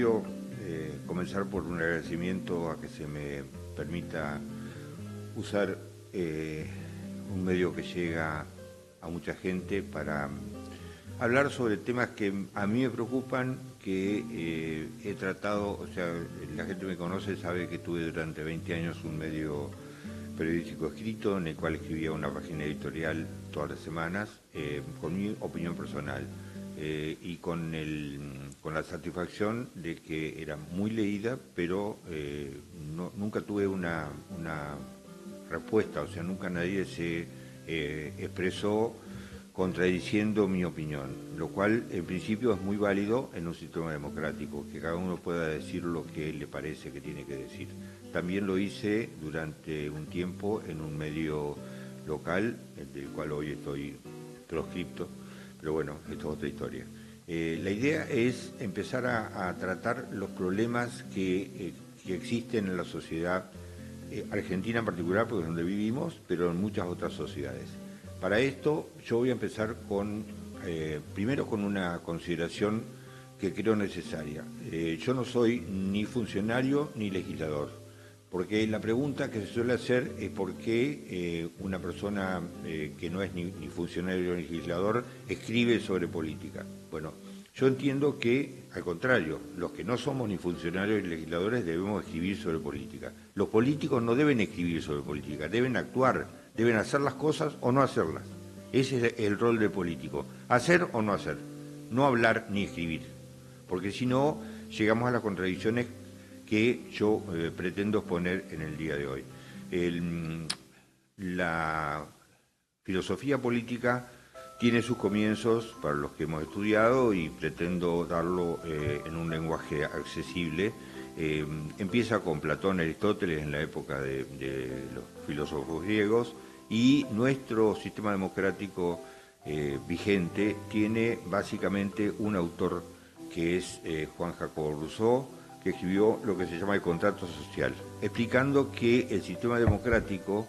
quiero comenzar por un agradecimiento a que se me permita usar un medio que llega a mucha gente para hablar sobre temas que a mí me preocupan, que he tratado, o sea, la gente me conoce, sabe que tuve durante 20 años un medio periodístico escrito en el cual escribía una página editorial todas las semanas con mi opinión personal y con la satisfacción de que era muy leída, pero nunca tuve una respuesta, o sea, nunca nadie se expresó contradiciendo mi opinión, lo cual en principio es muy válido en un sistema democrático, que cada uno pueda decir lo que le parece que tiene que decir. También lo hice durante un tiempo en un medio local, del cual hoy estoy proscripto, pero bueno, esto es otra historia. La idea es empezar a tratar los problemas que existen en la sociedad argentina en particular, porque es donde vivimos, pero en muchas otras sociedades. Para esto yo voy a empezar primero con una consideración que creo necesaria. Yo no soy ni funcionario ni legislador, porque la pregunta que se suele hacer es por qué una persona que no es ni funcionario ni legislador escribe sobre política. Bueno, yo entiendo que, al contrario, los que no somos ni funcionarios ni legisladores debemos escribir sobre política. Los políticos no deben escribir sobre política, deben actuar, deben hacer las cosas o no hacerlas. Ese es el rol del político, hacer o no hacer, no hablar ni escribir, porque si no llegamos a las contradicciones que yo pretendo exponer en el día de hoy. La filosofía política tiene sus comienzos para los que hemos estudiado y pretendo darlo en un lenguaje accesible. Empieza con Platón y Aristóteles en la época de los filósofos griegos, y nuestro sistema democrático vigente tiene básicamente un autor que es Juan Jacobo Rousseau, que escribió lo que se llama el contrato social, explicando que el sistema democrático,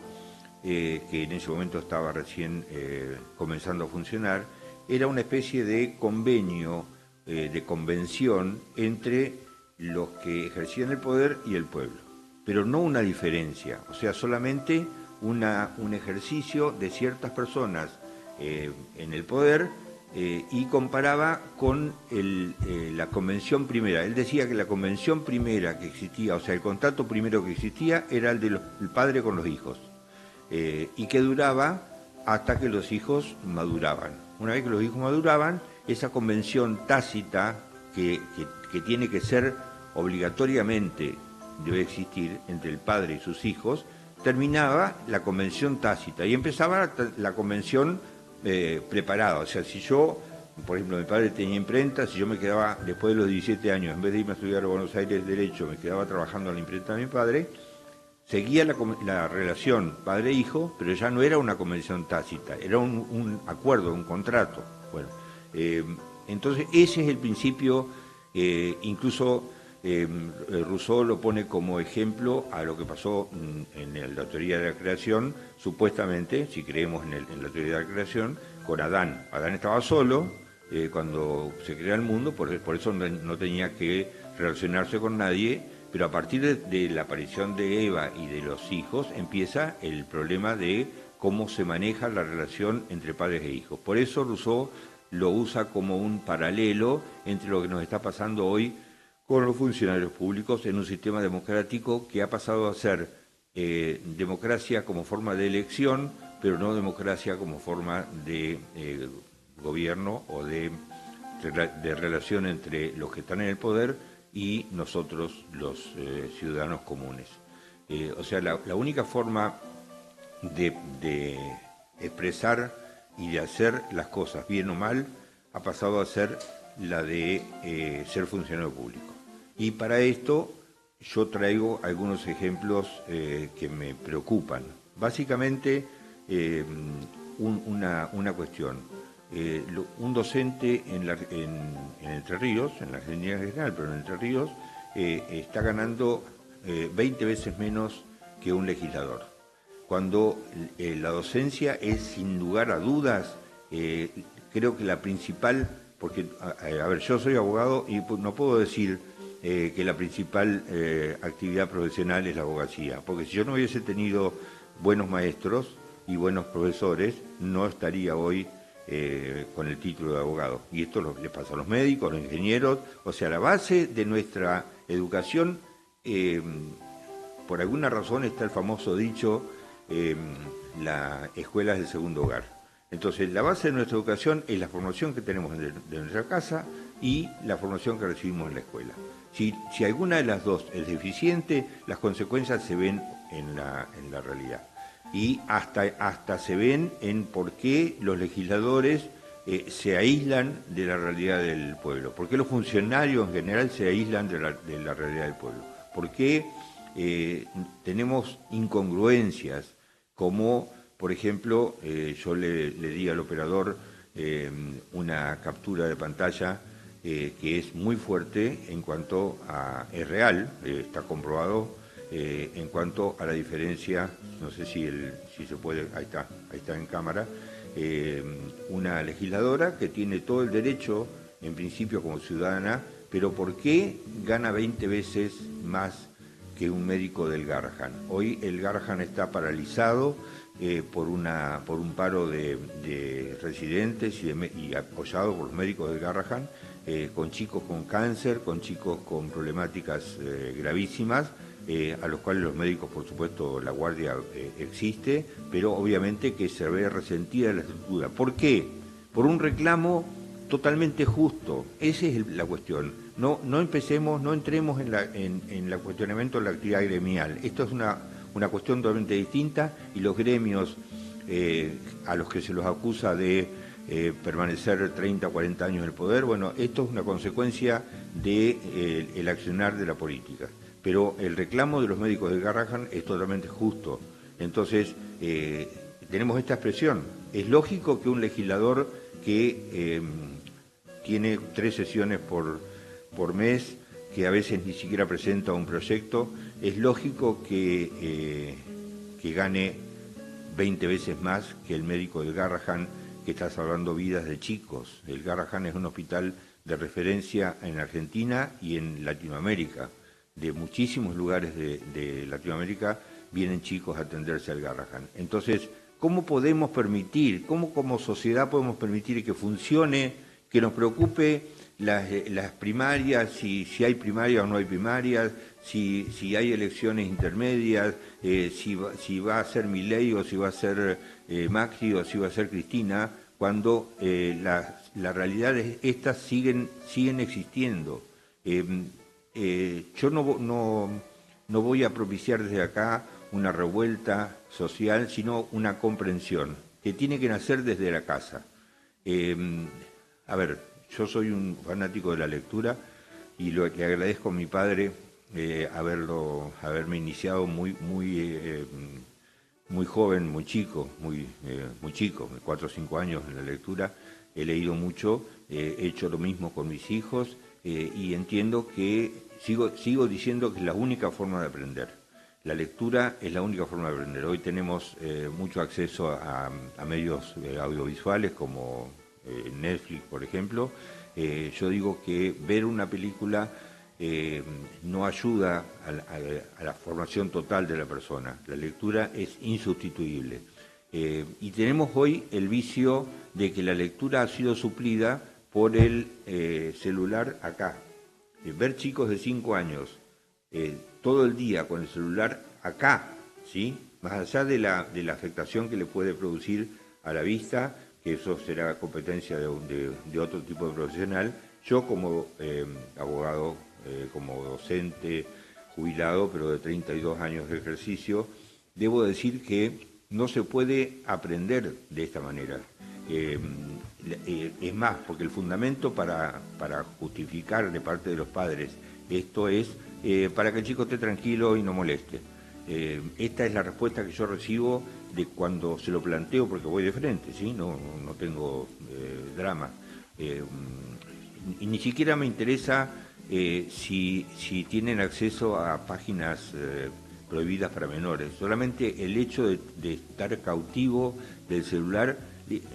que en ese momento estaba recién comenzando a funcionar, era una especie de convenio, de convención entre los que ejercían el poder y el pueblo, pero no una diferencia, o sea, solamente un ejercicio de ciertas personas en el poder, y comparaba con la convención primera. Él decía que la convención primera que existía, o sea, el contrato primero que existía, era el del padre con los hijos, y que duraba hasta que los hijos maduraban. Una vez que los hijos maduraban, esa convención tácita que tiene que ser obligatoriamente, debe existir entre el padre y sus hijos, terminaba la convención tácita y empezaba la convención preparada. O sea, si yo, por ejemplo, mi padre tenía imprenta, si yo me quedaba después de los 17 años, en vez de irme a estudiar a Buenos Aires Derecho, me quedaba trabajando en la imprenta de mi padre, seguía la relación padre-hijo, pero ya no era una convención tácita, era un acuerdo, un contrato. Bueno, entonces ese es el principio, incluso Rousseau lo pone como ejemplo a lo que pasó en la teoría de la creación, supuestamente, si creemos en la teoría de la creación, con Adán. Adán estaba solo cuando se crea el mundo, por eso no tenía que relacionarse con nadie, pero a partir de la aparición de Eva y de los hijos empieza el problema de cómo se maneja la relación entre padres e hijos. Por eso Rousseau lo usa como un paralelo entre lo que nos está pasando hoy con los funcionarios públicos en un sistema democrático que ha pasado a ser democracia como forma de elección, pero no democracia como forma de gobierno o de relación entre los que están en el poder y nosotros, los ciudadanos comunes. O sea, la única forma de expresar y de hacer las cosas bien o mal ha pasado a ser la de ser funcionario público. Y para esto yo traigo algunos ejemplos que me preocupan. Básicamente, una cuestión. Un docente en Entre Ríos, en la Argentina en general, pero en Entre Ríos, está ganando 20 veces menos que un legislador. Cuando la docencia es, sin lugar a dudas, creo que la principal, porque, a ver, yo soy abogado y no puedo decir que la principal actividad profesional es la abogacía, porque si yo no hubiese tenido buenos maestros y buenos profesores, no estaría hoy con el título de abogado. Y esto le pasa a los médicos, a los ingenieros, o sea, la base de nuestra educación, por alguna razón está el famoso dicho, la escuela es el segundo hogar. Entonces, la base de nuestra educación es la formación que tenemos de nuestra casa y la formación que recibimos en la escuela. Si alguna de las dos es deficiente, las consecuencias se ven en la realidad. Y hasta se ven en por qué los legisladores se aíslan de la realidad del pueblo, por qué los funcionarios en general se aíslan de la realidad del pueblo, por qué tenemos incongruencias, como por ejemplo yo le di al operador una captura de pantalla que es muy fuerte en cuanto a, es real, está comprobado, en cuanto a la diferencia, no sé si se puede, ahí está en cámara, una legisladora que tiene todo el derecho, en principio como ciudadana, pero ¿por qué gana 20 veces más que un médico del Garrahan? Hoy el Garrahan está paralizado por un paro de residentes y apoyado por los médicos del Garrahan, con chicos con cáncer, con chicos con problemáticas gravísimas, a los cuales los médicos, por supuesto, la guardia existe, pero obviamente que se ve resentida la estructura. ¿Por qué? Por un reclamo totalmente justo. Esa es la cuestión. No entremos en el cuestionamiento de la actividad gremial. Esto es una cuestión totalmente distinta y los gremios a los que se los acusa de permanecer 30 o 40 años en el poder, bueno, esto es una consecuencia del accionar de la política. Pero el reclamo de los médicos del Garrahan es totalmente justo. Entonces, tenemos esta expresión. Es lógico que un legislador que tiene 3 sesiones por mes, que a veces ni siquiera presenta un proyecto, es lógico que gane 20 veces más que el médico del Garrahan, que está salvando vidas de chicos. El Garrahan es un hospital de referencia en Argentina y en Latinoamérica. De muchísimos lugares de Latinoamérica vienen chicos a atenderse al Garrahan. Entonces, ¿cómo podemos permitir, cómo como sociedad podemos permitir que funcione, que nos preocupe las primarias, si hay primarias o no hay primarias, si hay elecciones intermedias, si va a ser Milei o si va a ser Macri o si va a ser Cristina, cuando las realidades estas siguen existiendo? Yo no voy a propiciar desde acá una revuelta social, sino una comprensión que tiene que nacer desde la casa. A ver, yo soy un fanático de la lectura y le agradezco a mi padre haberme iniciado muy joven, muy chico, muy chico, 4 o 5 años en la lectura. He leído mucho, he hecho lo mismo con mis hijos. Y entiendo que, sigo diciendo que es la única forma de aprender. La lectura es la única forma de aprender. Hoy tenemos mucho acceso a medios audiovisuales como Netflix, por ejemplo. Yo digo que ver una película no ayuda a la formación total de la persona. La lectura es insustituible. Y tenemos hoy el vicio de que la lectura ha sido suplida por el celular acá. Ver chicos de 5 años todo el día con el celular acá, ¿sí? Más allá de la afectación que le puede producir a la vista, que eso será competencia de otro tipo de profesional, yo como abogado, como docente jubilado, pero de 32 años de ejercicio, debo decir que no se puede aprender de esta manera. Es más, porque el fundamento para justificar de parte de los padres esto es para que el chico esté tranquilo y no moleste. Esta es la respuesta que yo recibo de cuando se lo planteo, porque voy de frente, ¿sí? No tengo drama. Y ni siquiera me interesa si tienen acceso a páginas prohibidas para menores. Solamente el hecho de estar cautivo del celular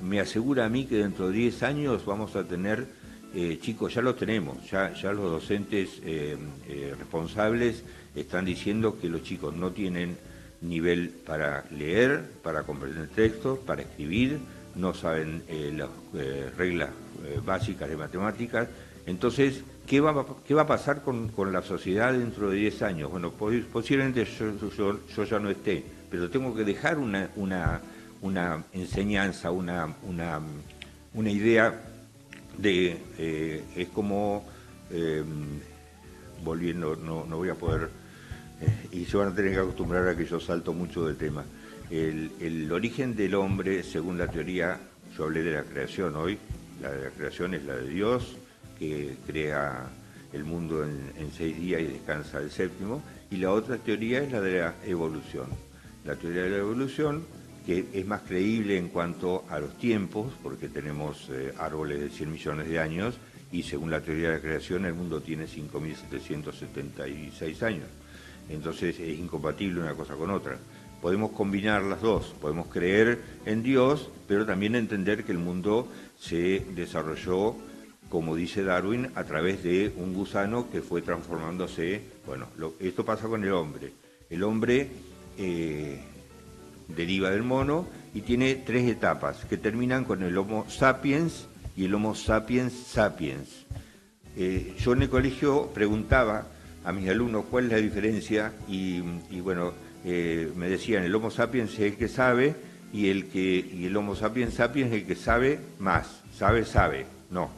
me asegura a mí que dentro de 10 años vamos a tener chicos, ya lo tenemos, ya los docentes responsables están diciendo que los chicos no tienen nivel para leer, para comprender textos, para escribir, no saben las reglas básicas de matemáticas. Entonces, ¿qué va a pasar con la sociedad dentro de 10 años? Bueno, posiblemente yo ya no esté, pero tengo que dejar una enseñanza, una idea es como, volviendo, no voy a poder, y se van a tener que acostumbrar a que yo salto mucho del tema. El origen del hombre, según la teoría, yo hablé de la creación hoy, la de la creación es la de Dios, que crea el mundo en 6 días y descansa el séptimo, y la otra teoría es la de la evolución. La teoría de la evolución, que es más creíble en cuanto a los tiempos, porque tenemos árboles de 100 millones de años, y según la teoría de la creación el mundo tiene 5.776 años. Entonces es incompatible una cosa con otra. Podemos combinar las dos, podemos creer en Dios, pero también entender que el mundo se desarrolló, como dice Darwin, a través de un gusano que fue transformándose. Bueno, esto pasa con el hombre. El hombre deriva del mono y tiene 3 etapas que terminan con el Homo sapiens y el Homo sapiens sapiens. Yo en el colegio preguntaba a mis alumnos cuál es la diferencia y bueno, me decían el Homo sapiens es el que sabe y el Homo sapiens sapiens es el que sabe más, sabe. No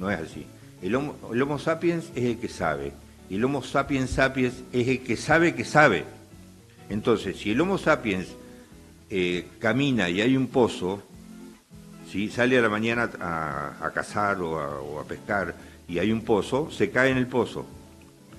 es así. El Homo sapiens es el que sabe y el Homo sapiens sapiens es el que sabe. Entonces, si el Homo sapiens camina y hay un pozo, ¿sí? Sale a la mañana a cazar o a pescar y hay un pozo, se cae en el pozo.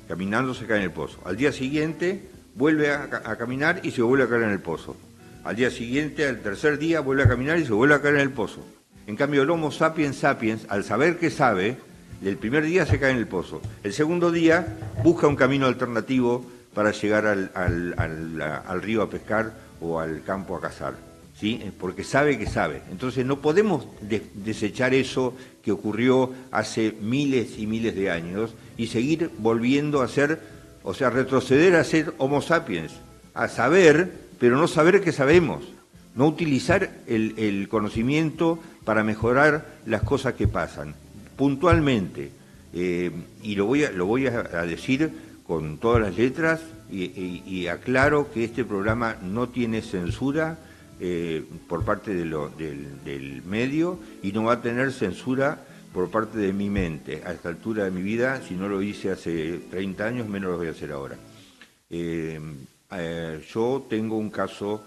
Caminando se cae en el pozo. Al día siguiente vuelve a caminar y se vuelve a caer en el pozo. Al día siguiente, al tercer día, vuelve a caminar y se vuelve a caer en el pozo. En cambio, el Homo sapiens sapiens, al saber que sabe, el primer día se cae en el pozo. El segundo día busca un camino alternativo para llegar al río a pescar o al campo a cazar, ¿sí? Porque sabe que sabe. Entonces no podemos desechar eso que ocurrió hace miles y miles de años y seguir volviendo a ser, o sea, retroceder a ser Homo sapiens, a saber, pero no saber que sabemos, no utilizar el conocimiento para mejorar las cosas que pasan, puntualmente, y lo voy a decir con todas las letras, y aclaro que este programa no tiene censura por parte del medio y no va a tener censura por parte de mi mente. A esta altura de mi vida, si no lo hice hace 30 años, menos lo voy a hacer ahora. Yo tengo un caso,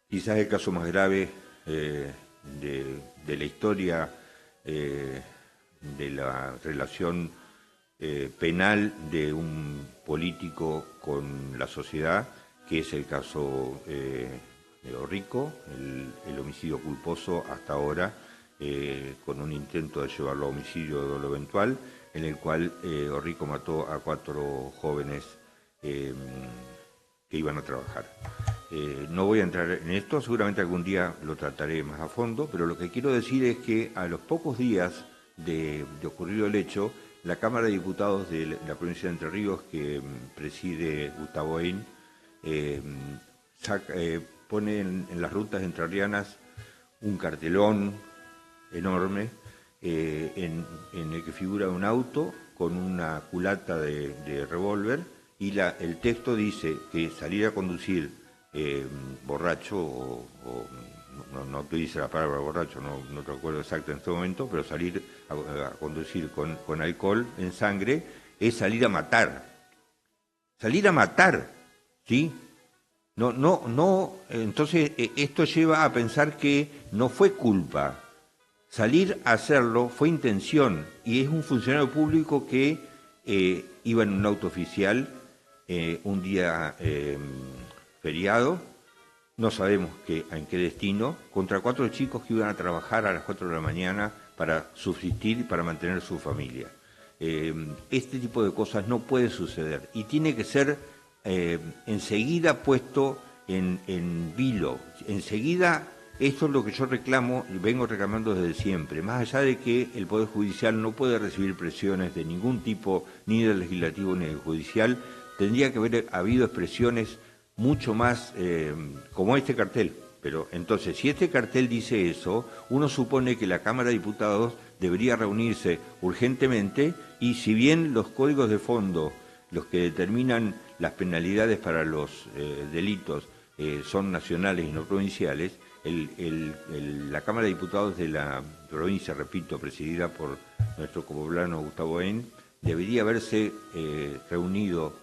quizás el caso más grave de la historia de la relación penal de un político con la sociedad, que es el caso de Orrico, el homicidio culposo hasta ahora, con un intento de llevarlo a homicidio dolo eventual, en el cual Orrico mató a 4 jóvenes que iban a trabajar. No voy a entrar en esto, seguramente algún día lo trataré más a fondo, pero lo que quiero decir es que a los pocos días de ocurrido el hecho, la Cámara de Diputados de la provincia de Entre Ríos, que preside Gustavo Oin, pone en las rutas entrerrianas un cartelón enorme en el que figura un auto con una culata de revólver y el texto dice que salir a conducir borracho no utiliza la palabra borracho, no recuerdo exacto en este momento, pero salir a conducir con alcohol en sangre es salir a matar, ¿sí? Entonces esto lleva a pensar que no fue culpa, salir a hacerlo fue intención, y es un funcionario público que iba en un auto oficial un día feriado, no sabemos en qué destino, contra 4 chicos que iban a trabajar a las 4 de la mañana para subsistir y para mantener su familia. Este tipo de cosas no puede suceder y tiene que ser enseguida puesto en vilo, enseguida Esto es lo que yo reclamo y vengo reclamando desde siempre, más allá de que el Poder Judicial no puede recibir presiones de ningún tipo, ni del legislativo ni del judicial, tendría que haber habido expresiones mucho más como este cartel. Pero entonces, si este cartel dice eso, uno supone que la Cámara de Diputados debería reunirse urgentemente y si bien los códigos de fondo, los que determinan las penalidades para los delitos, son nacionales y no provinciales, la Cámara de Diputados de la provincia, repito, presidida por nuestro copoblano Gustavo Hain, debería haberse reunido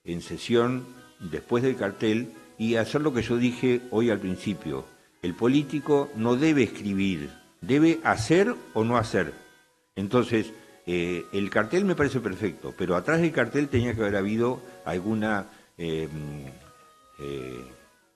en sesión después del cartel y hacer lo que yo dije hoy al principio. El político no debe escribir, debe hacer o no hacer. Entonces, el cartel me parece perfecto, pero atrás del cartel tenía que haber habido alguna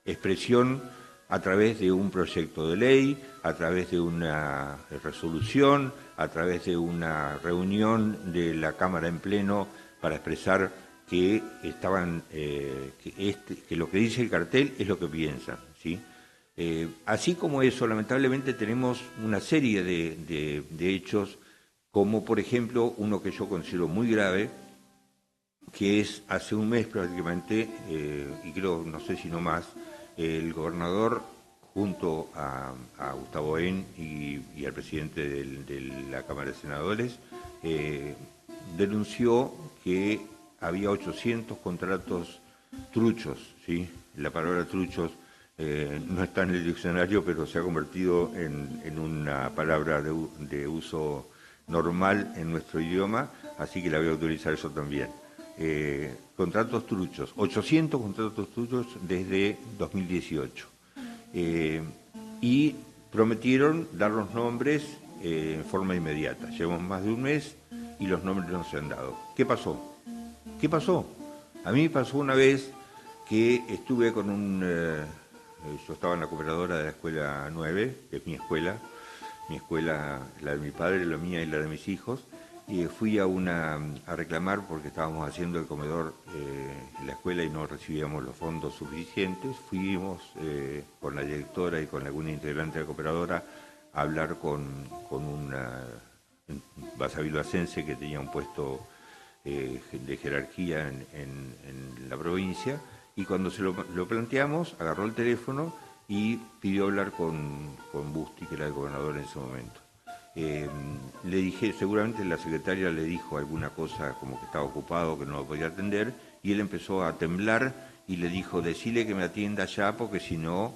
expresión a través de un proyecto de ley, a través de una resolución, a través de una reunión de la Cámara en pleno para expresar que estaban que lo que dice el cartel es lo que piensan, ¿sí? Así como eso, lamentablemente tenemos una serie de hechos, como por ejemplo uno que yo considero muy grave, que es hace un mes prácticamente, y creo, no sé si no más, el gobernador, junto a Gustavo Hain y al presidente de la Cámara de Senadores, denunció que había 800 contratos truchos, ¿sí? La palabra truchos no está en el diccionario, pero se ha convertido en una palabra de uso normal en nuestro idioma, así que la voy a utilizar eso también. Contratos truchos, 800 contratos truchos desde 2018. Y prometieron dar los nombres en forma inmediata. Llevamos más de un mes y los nombres no se han dado. ¿Qué pasó? ¿Qué pasó? A mí me pasó una vez que estuve con yo estaba en la cooperadora de la Escuela 9, que es mi escuela, la de mi padre, la mía y la de mis hijos, y fui a reclamar porque estábamos haciendo el comedor en la escuela y no recibíamos los fondos suficientes. Fuimos con la directora y con alguna integrante de la cooperadora a hablar con una basavilbacense que tenía un puesto de jerarquía en la provincia, y cuando se lo planteamos, agarró el teléfono y pidió hablar con Busti, que era el gobernador en ese momento. Le dije, seguramente la secretaria le dijo alguna cosa como que estaba ocupado, que no lo podía atender, y él empezó a temblar y le dijo, decile que me atienda ya, porque si no,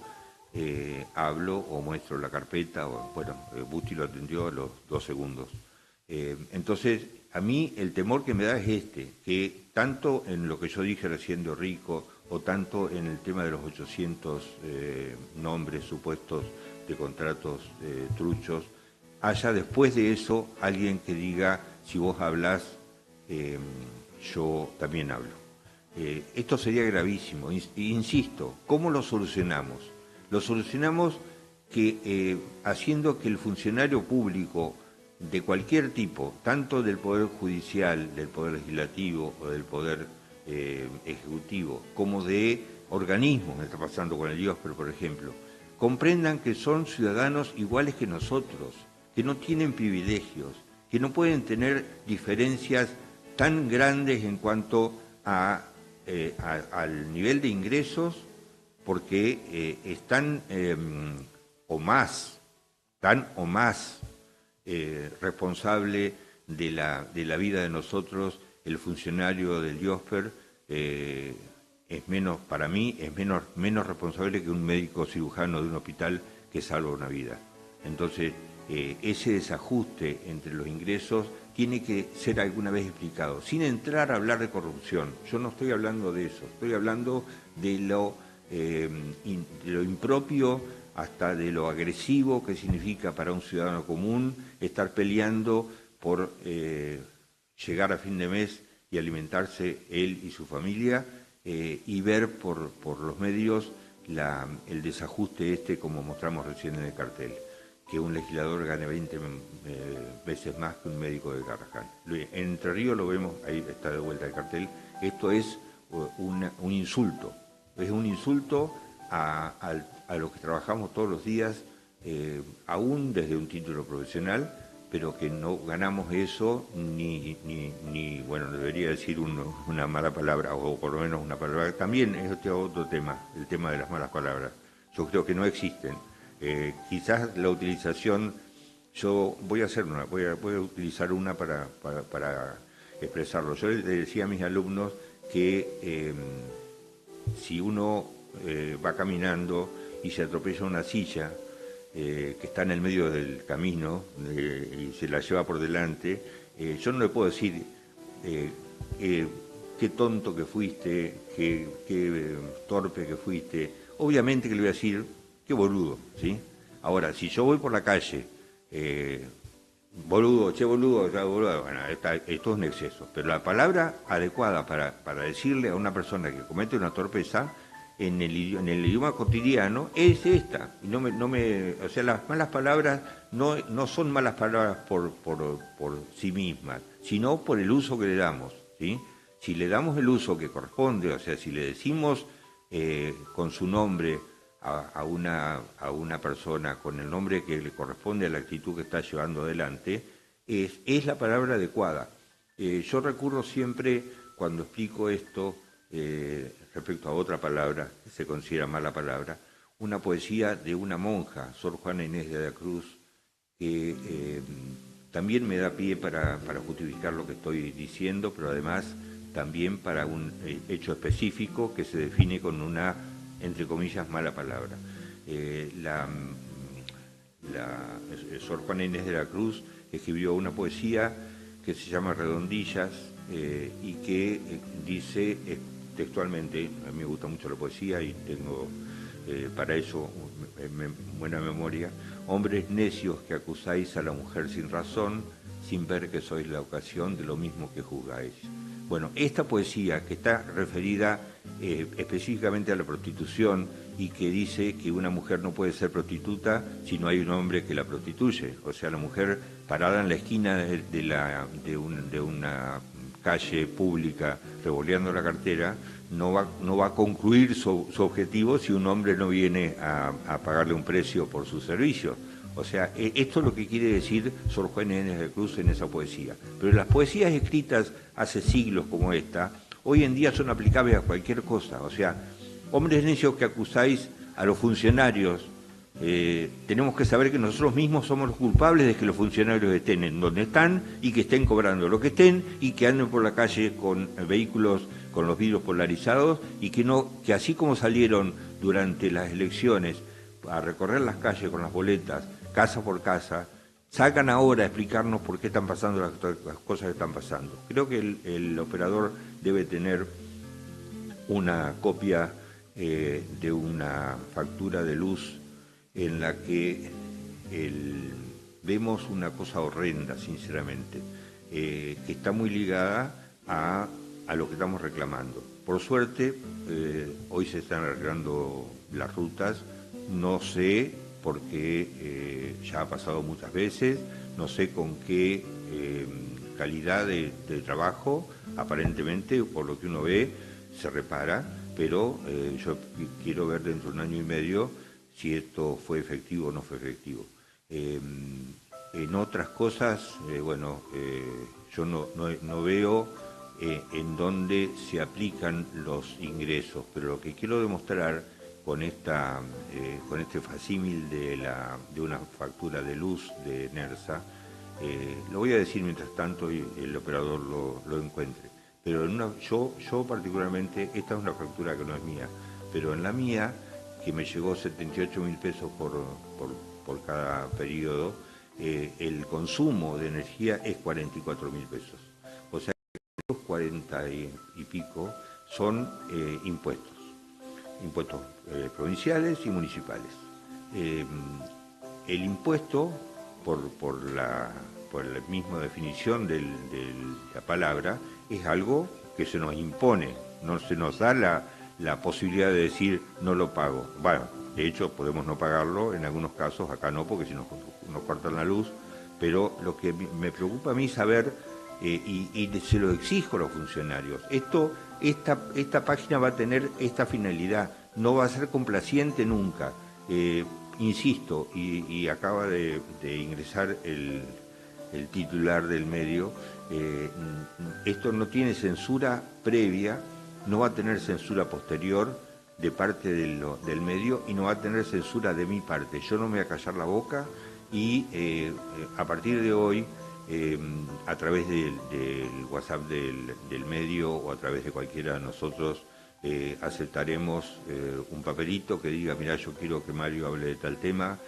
hablo o muestro la carpeta. Bueno, Busti lo atendió a los 2 segundos. Entonces, a mí el temor que me da es que tanto en lo que yo dije recién de Rico, o tanto en el tema de los 800 nombres supuestos de contratos truchos, haya después de eso alguien que diga, si vos hablás, yo también hablo. Esto sería gravísimo. Insisto, ¿cómo lo solucionamos? Lo solucionamos haciendo que el funcionario público de cualquier tipo, tanto del Poder Judicial, del Poder Legislativo o del Poder Ejecutivo, como de organismos, me está pasando con el IOSPER, por ejemplo, comprendan que son ciudadanos iguales que nosotros, que no tienen privilegios, que no pueden tener diferencias tan grandes en cuanto al nivel de ingresos, porque están o más responsable de la vida de nosotros. El funcionario del IOSPER es menos, para mí, es menos responsable que un médico cirujano de un hospital que salva una vida. Entonces, ese desajuste entre los ingresos tiene que ser alguna vez explicado, sin entrar a hablar de corrupción. Yo no estoy hablando de eso, estoy hablando de lo impropio, hasta de lo agresivo que significa para un ciudadano común estar peleando por llegar a fin de mes y alimentarse él y su familia, y ver por los medios el desajuste como mostramos recién en el cartel, que un legislador gane 20 veces más que un médico de Carrascal. En Entre Ríos lo vemos, ahí está de vuelta el cartel. Esto es un insulto, es un insulto a los que trabajamos todos los días, aún desde un título profesional, pero que no ganamos eso ni bueno, debería decir una mala palabra, o por lo menos una palabra. También es otro tema, el tema de las malas palabras. Yo creo que no existen. Quizás la utilización, yo voy a utilizar una para expresarlo. Yo le decía a mis alumnos que si uno va caminando y se atropella una silla que está en el medio del camino y se la lleva por delante, yo no le puedo decir qué tonto que fuiste, qué torpe que fuiste. Obviamente que le voy a decir qué boludo, ¿sí? Ahora, si yo voy por la calle, boludo, che boludo, ya boludo, bueno, esto es un exceso. Pero la palabra adecuada para decirle a una persona que comete una torpeza en el idioma cotidiano es esta. Y o sea, las malas palabras no son malas palabras por sí mismas, sino por el uso que le damos, ¿sí? Si le damos el uso que corresponde, o sea, si le decimos con su nombre a una persona, con el nombre que le corresponde a la actitud que está llevando adelante, es la palabra adecuada. Yo recurro siempre, cuando explico esto, respecto a otra palabra que se considera mala palabra, una poesía de una monja, Sor Juana Inés de la Cruz, que también me da pie para justificar lo que estoy diciendo, pero además también para un hecho específico que se define con una, entre comillas, mala palabra. Sor Juana Inés de la Cruz escribió una poesía que se llama Redondillas y que dice textualmente, a mí me gusta mucho la poesía y tengo para eso buena memoria: hombres necios que acusáis a la mujer sin razón, sin ver que sois la ocasión de lo mismo que juzgáis. Bueno, esta poesía que está referida específicamente a la prostitución y que dice que una mujer no puede ser prostituta si no hay un hombre que la prostituye. O sea, la mujer parada en la esquina de una calle pública revoleando la cartera no va a concluir su objetivo si un hombre no viene a pagarle un precio por su servicio. O sea, esto es lo que quiere decir Sor Juana Inés de la Cruz en esa poesía. Pero las poesías escritas hace siglos como esta, hoy en día son aplicables a cualquier cosa. O sea, hombres necios que acusáis a los funcionarios, tenemos que saber que nosotros mismos somos los culpables de que los funcionarios estén en donde están y que estén cobrando lo que estén y que anden por la calle con vehículos con los vidrios polarizados y que así como salieron durante las elecciones a recorrer las calles con las boletas, casa por casa, salgan ahora a explicarnos por qué están pasando las cosas que están pasando. Creo que el operador debe tener una copia de una factura de luz en la que vemos una cosa horrenda, sinceramente, que está muy ligada a lo que estamos reclamando. Por suerte, hoy se están arreglando las rutas, no sé, porque ya ha pasado muchas veces, no sé con qué calidad de trabajo, aparentemente, por lo que uno ve, se repara, pero yo quiero ver dentro de un año y medio si esto fue efectivo o no fue efectivo. En otras cosas, yo no veo en dónde se aplican los ingresos, pero lo que quiero demostrar con este facímil de una factura de luz de NERSA, lo voy a decir mientras tanto y el operador lo encuentre, pero yo particularmente, esta es una factura que no es mía, pero en la mía, que me llegó 78.000 pesos por cada periodo, el consumo de energía es 44.000 pesos. O sea, los 40 y pico son impuestos provinciales y municipales. El impuesto, por la misma definición de la palabra, es algo que se nos impone, no se nos da la posibilidad de decir no lo pago. Bueno, de hecho podemos no pagarlo, en algunos casos, acá no, porque si nos cortan la luz, pero lo que me preocupa a mí saber, y se lo exijo a los funcionarios, esta página va a tener esta finalidad, no va a ser complaciente nunca. Insisto, y acaba de ingresar el titular del medio, esto no tiene censura previa, no va a tener censura posterior de parte del medio y no va a tener censura de mi parte. Yo no me voy a callar la boca y a partir de hoy, a través del WhatsApp del medio o a través de cualquiera de nosotros, aceptaremos un papelito que diga, mira, yo quiero que Mario hable de tal tema,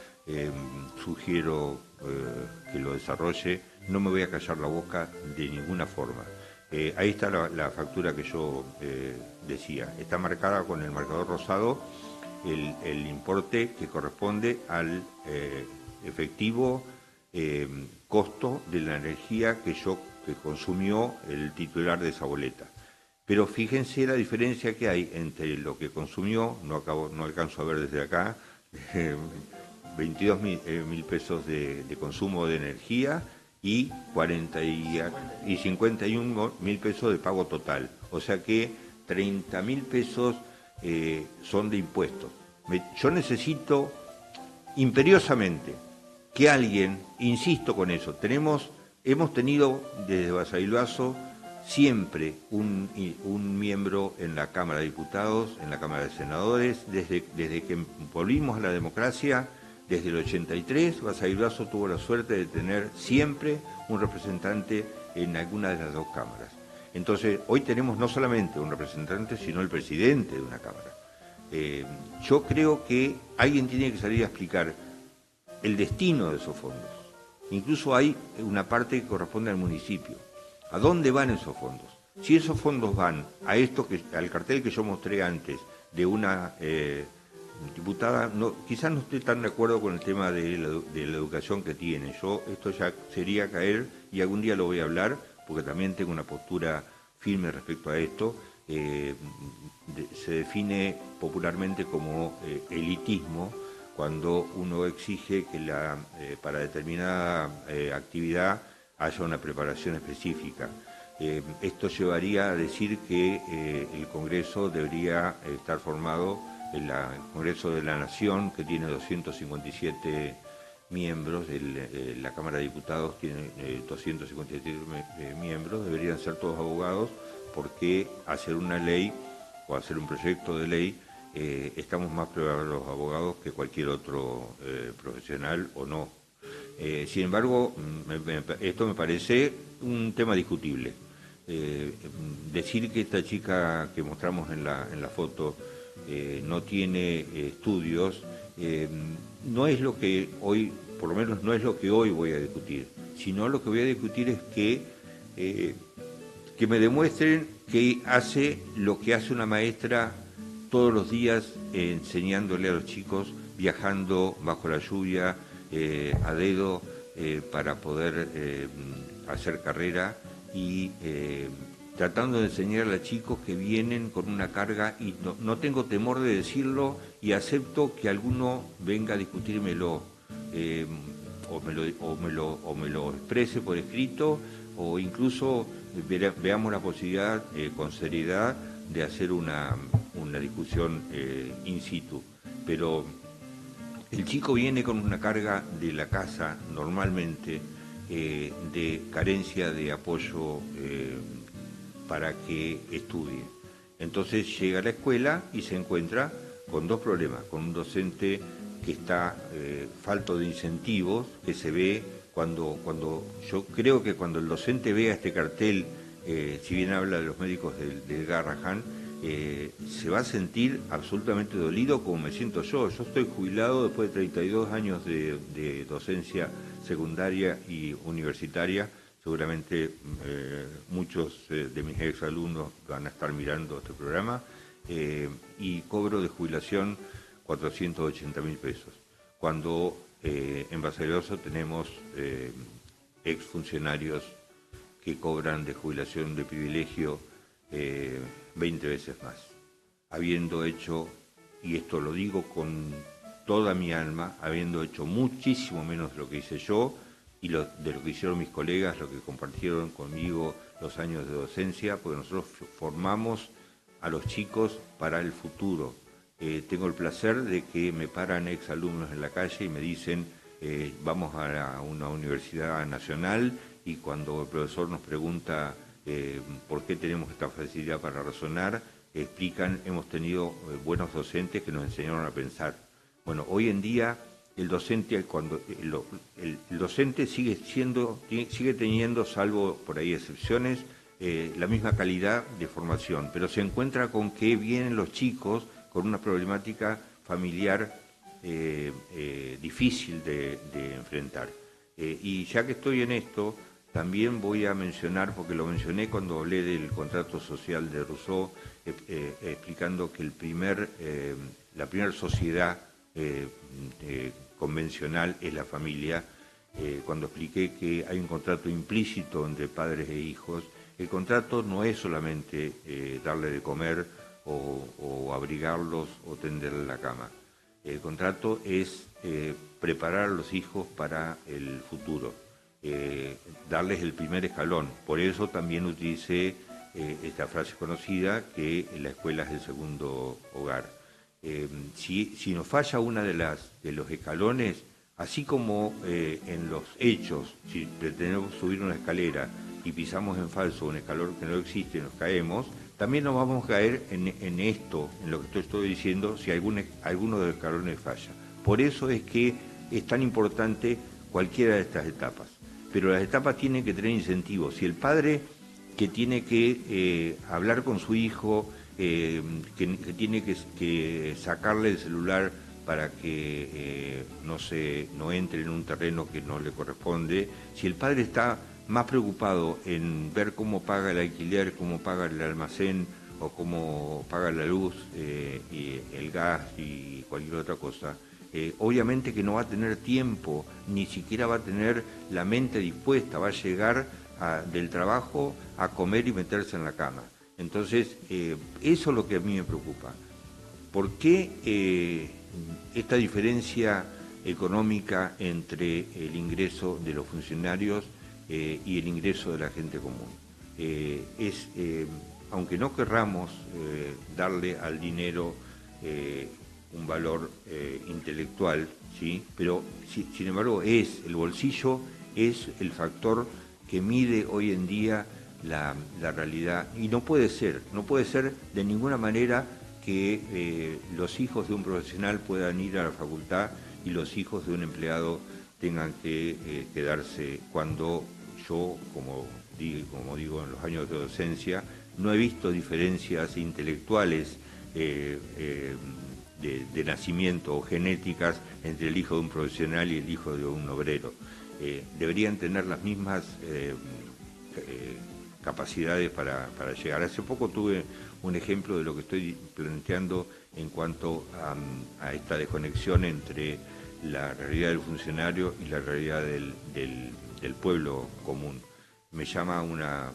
sugiero que lo desarrolle, no me voy a callar la boca de ninguna forma. Ahí está la factura que yo decía, está marcada con el marcador rosado el importe que corresponde al efectivo costo de la energía que consumió el titular de esa boleta. Pero fíjense la diferencia que hay entre lo que consumió, no alcanzo a ver desde acá, 22.000 pesos de consumo de energía y 51.000 pesos de pago total. O sea que 30.000 pesos son de impuestos. Yo necesito imperiosamente que alguien, insisto con eso, hemos tenido desde Basavilbaso siempre un miembro en la Cámara de Diputados, en la Cámara de Senadores, desde que volvimos a la democracia, desde el 83, Basavilbaso tuvo la suerte de tener siempre un representante en alguna de las dos cámaras. Entonces, hoy tenemos no solamente un representante, sino el presidente de una cámara. Yo creo que alguien tiene que salir a explicar el destino de esos fondos. Incluso hay una parte que corresponde al municipio. ¿A dónde van esos fondos? Si esos fondos van a al cartel que yo mostré antes de una diputada, quizás no estoy tan de acuerdo con el tema de la educación que tiene. Esto ya sería caer, y algún día lo voy a hablar, porque también tengo una postura firme respecto a esto. Se define popularmente como elitismo cuando uno exige que para determinada actividad haya una preparación específica. Esto llevaría a decir que el Congreso debería estar formado, el Congreso de la Nación, que tiene 257 miembros, la Cámara de Diputados tiene 257 miembros, deberían ser todos abogados, porque hacer una ley o hacer un proyecto de ley, estamos más preparados los abogados que cualquier otro profesional o no. Sin embargo, esto me parece un tema discutible. Decir que esta chica que mostramos en la foto no tiene estudios, no es lo que hoy, por lo menos no es lo que hoy voy a discutir, sino lo que voy a discutir es que me demuestren que hace lo que hace una maestra todos los días enseñándole a los chicos, viajando bajo la lluvia, a dedo, para poder hacer carrera y tratando de enseñar a los chicos que vienen con una carga, y no tengo temor de decirlo, y acepto que alguno venga a discutírmelo, o me lo exprese por escrito, o incluso veamos la posibilidad con seriedad de hacer una discusión in situ. Pero el chico viene con una carga de la casa normalmente, de carencia de apoyo para que estudie. Entonces llega a la escuela y se encuentra con dos problemas, con un docente que está falto de incentivos, que se ve cuando yo creo que cuando el docente vea este cartel, si bien habla de los médicos del Garrahan, se va a sentir absolutamente dolido, como me siento yo. Yo estoy jubilado después de 32 años de docencia secundaria y universitaria. Seguramente muchos de mis exalumnos van a estar mirando este programa, y cobro de jubilación 480.000 pesos. Cuando en Basavilbaso tenemos exfuncionarios que cobran de jubilación de privilegio 20 veces más, habiendo hecho, y esto lo digo con toda mi alma, habiendo hecho muchísimo menos de lo que hice yo y de lo que hicieron mis colegas, lo que compartieron conmigo los años de docencia, porque nosotros formamos a los chicos para el futuro, Tengo el placer de que me paran exalumnos en la calle y me dicen, vamos a una universidad nacional, y cuando el profesor nos pregunta por qué tenemos esta facilidad para razonar, explican, hemos tenido buenos docentes que nos enseñaron a pensar. Bueno, hoy en día el docente, el docente sigue teniendo, salvo por ahí excepciones, la misma calidad de formación, pero se encuentra con que vienen los chicos con una problemática familiar difícil de enfrentar. Y ya que estoy en esto, también voy a mencionar, porque lo mencioné cuando hablé del contrato social de Rousseau, explicando que la primera sociedad convencional es la familia. Cuando expliqué que hay un contrato implícito entre padres e hijos, el contrato no es solamente darle de comer o abrigarlos o tenderle la cama. El contrato es preparar a los hijos para el futuro, darles el primer escalón. Por eso también utilicé esta frase conocida, que la escuela es el segundo hogar. Si nos falla una de los escalones, así como en los hechos, si pretendemos subir una escalera y pisamos en falso un escalón que no existe y nos caemos, también nos vamos a caer en esto, en lo que estoy diciendo, si alguno de los escalones falla. Por eso es que es tan importante cualquiera de estas etapas. Pero las etapas tienen que tener incentivos. Si el padre que tiene que hablar con su hijo, que tiene que sacarle el celular para que no entre en un terreno que no le corresponde, si el padre está más preocupado en ver cómo paga el alquiler, cómo paga el almacén o cómo paga la luz, y el gas y cualquier otra cosa, obviamente que no va a tener tiempo, ni siquiera va a tener la mente dispuesta, va a llegar del trabajo a comer y meterse en la cama. Entonces, eso es lo que a mí me preocupa. ¿Por qué esta diferencia económica entre el ingreso de los funcionarios y el ingreso de la gente común? Aunque no querramos darle al dinero un valor intelectual, ¿sí? Pero sin embargo el bolsillo es el factor que mide hoy en día la realidad, y no puede ser de ninguna manera que los hijos de un profesional puedan ir a la facultad y los hijos de un empleado tengan que quedarse, cuando yo, como digo, en los años de docencia, no he visto diferencias intelectuales de nacimiento o genéticas entre el hijo de un profesional y el hijo de un obrero. Deberían tener las mismas capacidades para llegar. Hace poco tuve un ejemplo de lo que estoy planteando en cuanto a esta desconexión entre la realidad del funcionario y la realidad del pueblo común. Me llama una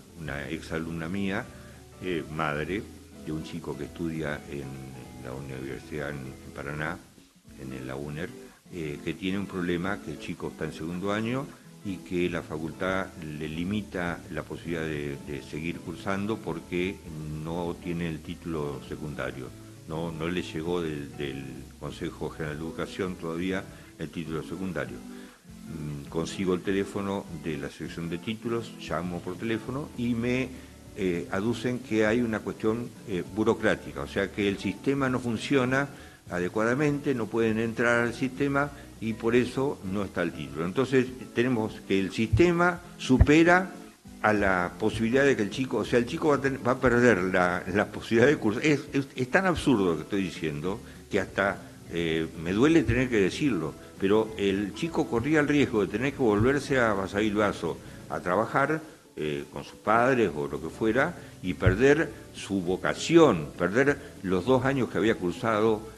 exalumna mía, madre de un chico que estudia en la universidad en Paraná, en la UNER, que tiene un problema, que el chico está en segundo año y que la facultad le limita la posibilidad de seguir cursando porque no tiene el título secundario. No le llegó del Consejo General de Educación todavía el título secundario. Consigo el teléfono de la sección de títulos, llamo por teléfono y me aducen que hay una cuestión burocrática, o sea que el sistema no funciona adecuadamente, no pueden entrar al sistema y por eso no está el título. Entonces tenemos que el sistema supera a la posibilidad de que el chico, o sea, el chico va a perder la posibilidad de cursar. Es tan absurdo lo que estoy diciendo que hasta me duele tener que decirlo, pero el chico corría el riesgo de tener que volverse a Basavilbaso a trabajar con sus padres o lo que fuera, y perder su vocación, perder los 2 años que había cursado,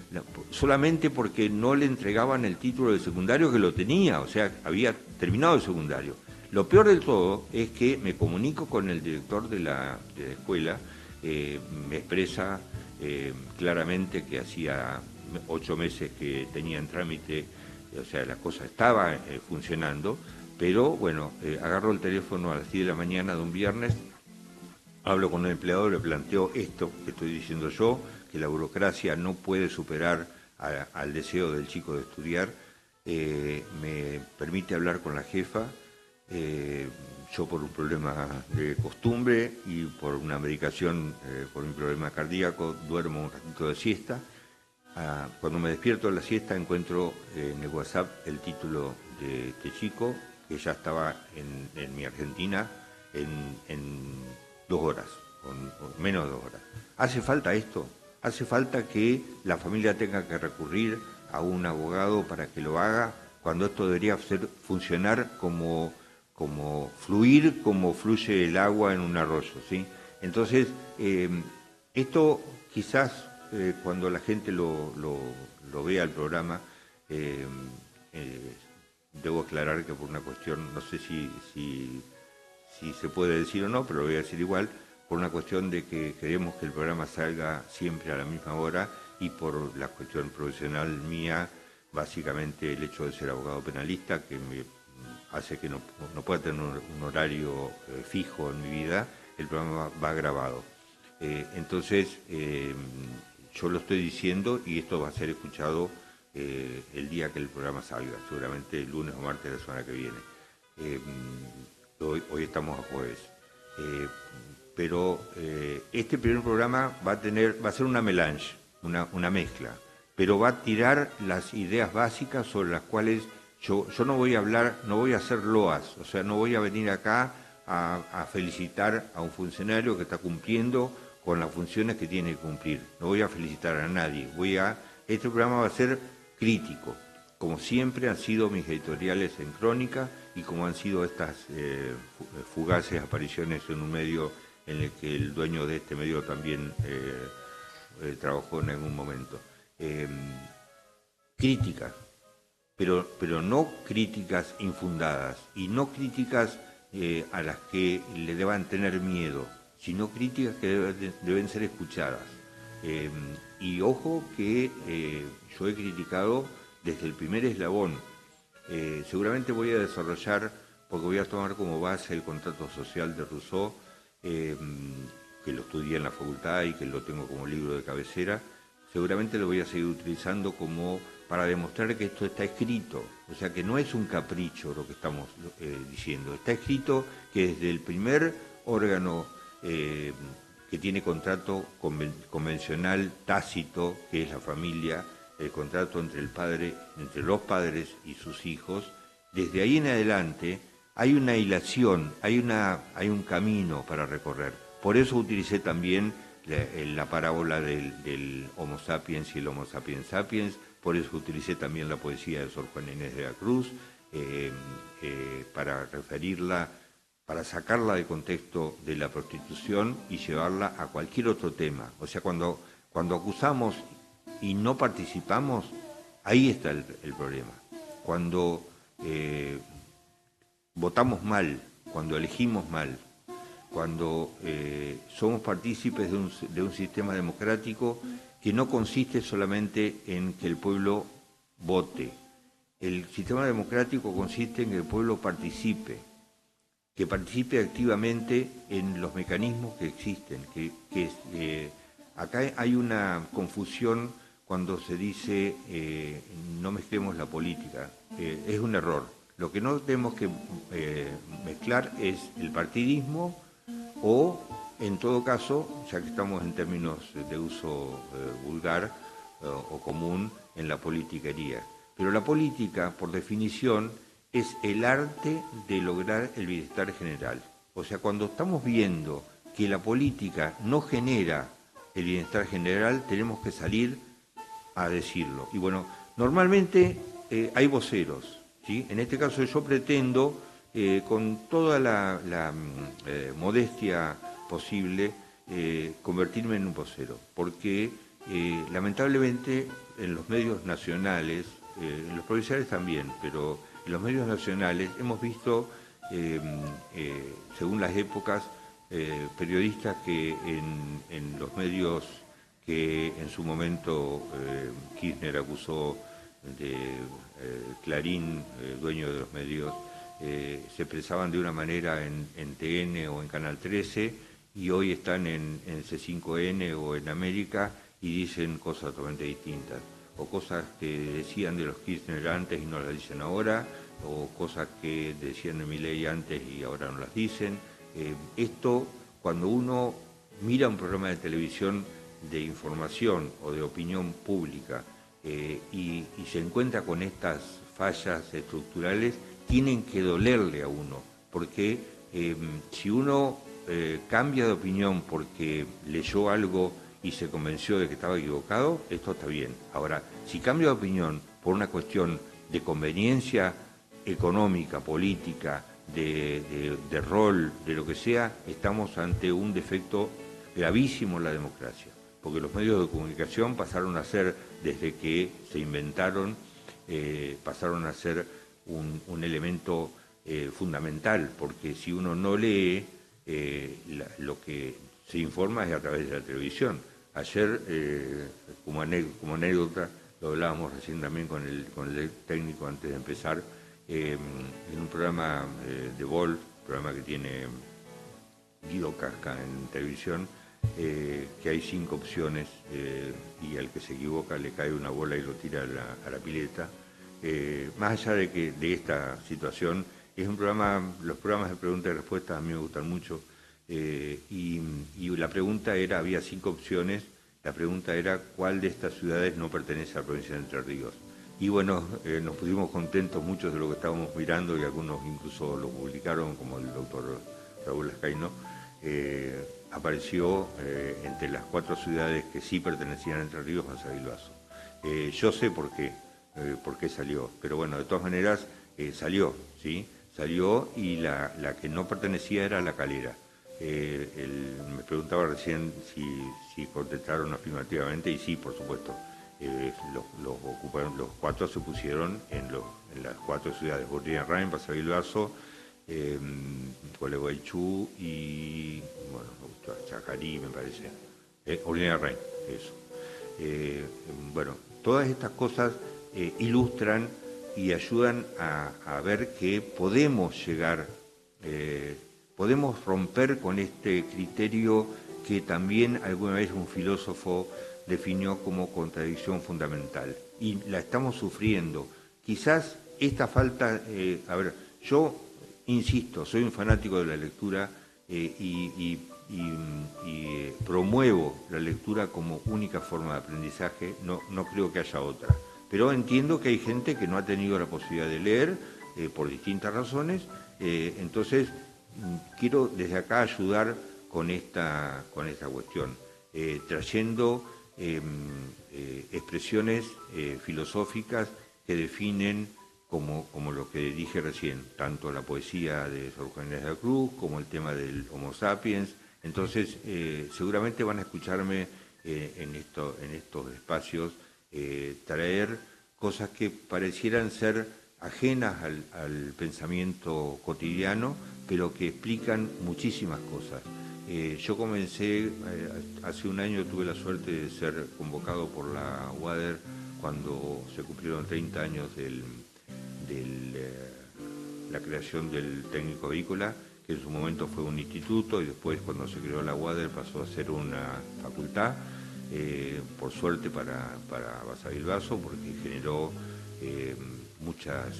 solamente porque no le entregaban el título de secundario que lo tenía, o sea, había terminado el secundario. Lo peor de todo es que me comunico con el director de la escuela, me expresa claramente que hacía 8 meses que tenía en trámite, o sea, la cosa estaba funcionando, pero bueno, agarro el teléfono a las 10 de la mañana de un viernes hablo con un empleador, le planteo esto que estoy diciendo yo, que la burocracia no puede superar al deseo del chico de estudiar. Me permite hablar con la jefa. Yo por un problema de costumbre y por una medicación, por un problema cardíaco, duermo un ratito de siesta. Cuando me despierto de la siesta encuentro en el WhatsApp el título de este chico, que ya estaba en mi Argentina en 2 horas, o menos de 2 horas. ¿Hace falta esto? ¿Hace falta que la familia tenga que recurrir a un abogado para que lo haga, cuando esto debería funcionar como fluir, como fluye el agua en un arroyo, ¿sí? Entonces, esto quizás cuando la gente lo vea el programa, debo aclarar que por una cuestión, no sé si se puede decir o no, pero lo voy a decir igual, por una cuestión de que queremos que el programa salga siempre a la misma hora y por la cuestión profesional mía, básicamente el hecho de ser abogado penalista, que me hace que no pueda tener un horario fijo en mi vida, el programa va grabado. Entonces, yo lo estoy diciendo y esto va a ser escuchado el día que el programa salga, seguramente el lunes o martes de la semana que viene. Hoy estamos a jueves. Pero este primer programa va a ser una melange, una mezcla, pero va a tirar las ideas básicas sobre las cuales yo no voy a hablar, no voy a hacer loas, o sea, no voy a venir acá a felicitar a un funcionario que está cumpliendo con las funciones que tiene que cumplir. No voy a felicitar a nadie. Este programa va a ser crítico, como siempre han sido mis editoriales en Crónica y como han sido estas fugaces apariciones en un medio en el que el dueño de este medio también trabajó en algún momento. Críticas, pero no críticas infundadas y no críticas a las que le deban tener miedo, sino críticas que deben ser escuchadas. Y ojo que yo he criticado desde el primer eslabón. Seguramente voy a desarrollar, porque voy a tomar como base el contrato social de Rousseau, que lo estudié en la facultad y que lo tengo como libro de cabecera. Seguramente lo voy a seguir utilizando para demostrar que esto está escrito, o sea que no es un capricho lo que estamos diciendo, está escrito que desde el primer órgano que tiene contrato convencional tácito, que es la familia, el contrato entre los padres y sus hijos, desde ahí en adelante hay una hilación, hay un camino para recorrer. Por eso utilicé también la parábola del Homo sapiens y el Homo sapiens sapiens, por eso utilicé también la poesía de Sor Juana Inés de la Cruz, para referirla, para sacarla de contexto de la prostitución y llevarla a cualquier otro tema. O sea, cuando acusamos y no participamos, ahí está el problema. Cuando votamos mal, cuando elegimos mal, cuando somos partícipes de un sistema democrático que no consiste solamente en que el pueblo vote. El sistema democrático consiste en que el pueblo participe activamente en los mecanismos que existen. Acá hay una confusión cuando se dice no mezclemos la política. Es un error. Lo que no tenemos que mezclar es el partidismo o, en todo caso, ya que estamos en términos de uso vulgar o común, en la politiquería. Pero la política, por definición, es el arte de lograr el bienestar general. O sea, cuando estamos viendo que la política no genera el bienestar general, tenemos que salir a decirlo. Y bueno, normalmente hay voceros, ¿sí? En este caso yo pretendo, con toda la modestia posible, convertirme en un vocero, porque lamentablemente en los medios nacionales, en los provinciales también, pero en los medios nacionales hemos visto, según las épocas, periodistas que en los medios que en su momento Kirchner acusó de Clarín, dueño de los medios, se expresaban de una manera en TN o en Canal 13 y hoy están en C5N o en América y dicen cosas totalmente distintas, o cosas que decían de los Kirchner antes y no las dicen ahora, o cosas que decían de Milei antes y ahora no las dicen. Esto, cuando uno mira un programa de televisión de información o de opinión pública y se encuentra con estas fallas estructurales, tienen que dolerle a uno, porque si uno cambia de opinión porque leyó algo y se convenció de que estaba equivocado, esto está bien. Ahora, si cambia de opinión por una cuestión de conveniencia económica, política, de rol, de lo que sea, estamos ante un defecto gravísimo en la democracia, porque los medios de comunicación pasaron a ser, desde que se inventaron, pasaron a ser un elemento fundamental, porque si uno no lee, lo que se informa es a través de la televisión. Ayer, como anécdota, lo hablábamos recién también con el técnico antes de empezar, en un programa de Vol, programa que tiene Guido Casca en televisión, que hay 5 opciones y al que se equivoca le cae una bola y lo tira a la pileta. Más allá de esta situación, es un programa, los programas de preguntas y respuestas a mí me gustan mucho, y la pregunta era, había 5 opciones, la pregunta era cuál de estas ciudades no pertenece a la provincia de Entre Ríos. Y bueno, nos pusimos contentos muchos de lo que estábamos mirando, y algunos incluso lo publicaron, como el doctor Raúl Ascaino. Apareció entre las 4 ciudades que sí pertenecían a Entre Ríos, Basavilbaso. Yo sé por qué salió, pero bueno, de todas maneras salió, ¿sí? Salió, y la que no pertenecía era La Calera. Me preguntaba recién si contestaron afirmativamente, y sí, por supuesto. Los 4 se pusieron en las 4 ciudades: Urdinarrain, Basavilbaso, Gualeguaychú y, bueno, Chajarí, me parece. Urdinarrain, eso. Bueno, todas estas cosas ilustran y ayudan a ver que podemos llegar, podemos romper con este criterio que también alguna vez un filósofo definió como contradicción fundamental, y la estamos sufriendo. Quizás esta falta, a ver, yo insisto, soy un fanático de la lectura y promuevo la lectura como única forma de aprendizaje, no creo que haya otra, pero entiendo que hay gente que no ha tenido la posibilidad de leer por distintas razones, entonces quiero desde acá ayudar con esta cuestión, trayendo expresiones filosóficas que definen, como lo que dije recién, tanto la poesía de Sor Juana Inés de la Cruz como el tema del Homo sapiens. Entonces, seguramente van a escucharme en estos espacios traer cosas que parecieran ser ajenas al pensamiento cotidiano, pero que explican muchísimas cosas. Yo comencé, hace un año tuve la suerte de ser convocado por la UADER cuando se cumplieron 30 años de la creación del técnico avícola, que en su momento fue un instituto, y después, cuando se creó la UADER, pasó a ser una facultad, por suerte para Basavilbaso, porque generó muchas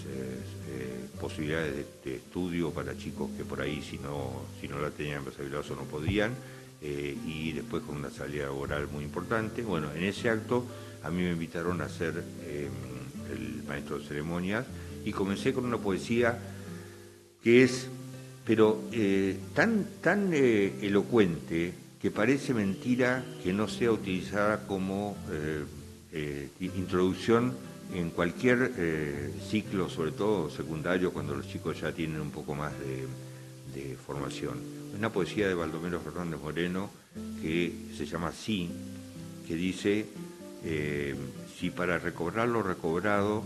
posibilidades de estudio para chicos que por ahí, si no la tenían en Basavilbaso, no podían, y después con una salida laboral muy importante. Bueno, en ese acto a mí me invitaron a ser el maestro de ceremonias, y comencé con una poesía que es, pero tan elocuente, que parece mentira que no sea utilizada como introducción en cualquier ciclo, sobre todo secundario, cuando los chicos ya tienen un poco más de formación. Una poesía de Baldomero Fernández Moreno que se llama Sí, que dice: si para recobrar lo recobrado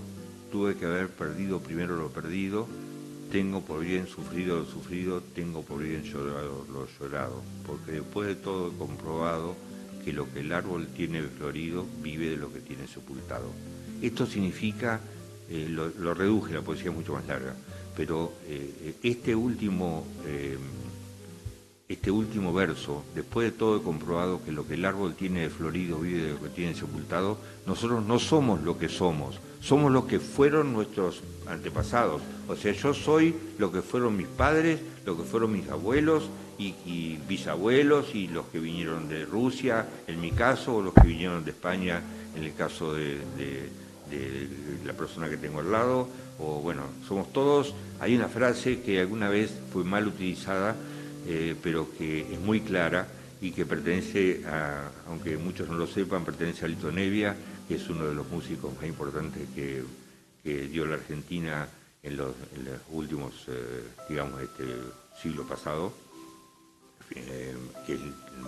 tuve que haber perdido primero lo perdido, tengo por bien sufrido lo sufrido, tengo por bien llorado lo llorado, porque después de todo he comprobado que lo que el árbol tiene florido vive de lo que tiene sepultado. Esto significa, lo reduje, la poesía es mucho más larga, pero este último este último verso, después de todo he comprobado que lo que el árbol tiene de florido vive de lo que tiene sepultado, nosotros no somos lo que somos lo que fueron nuestros antepasados. O sea, yo soy lo que fueron mis padres, lo que fueron mis abuelos y bisabuelos y los que vinieron de Rusia, en mi caso, o los que vinieron de España, en el caso de la persona que tengo al lado, o bueno, somos todos. Hay una frase que alguna vez fue mal utilizada, pero que es muy clara y que pertenece a, aunque muchos no lo sepan, pertenece a Lito Nebbia, que es uno de los músicos más importantes que dio la Argentina en los últimos, digamos, siglo pasado, que es,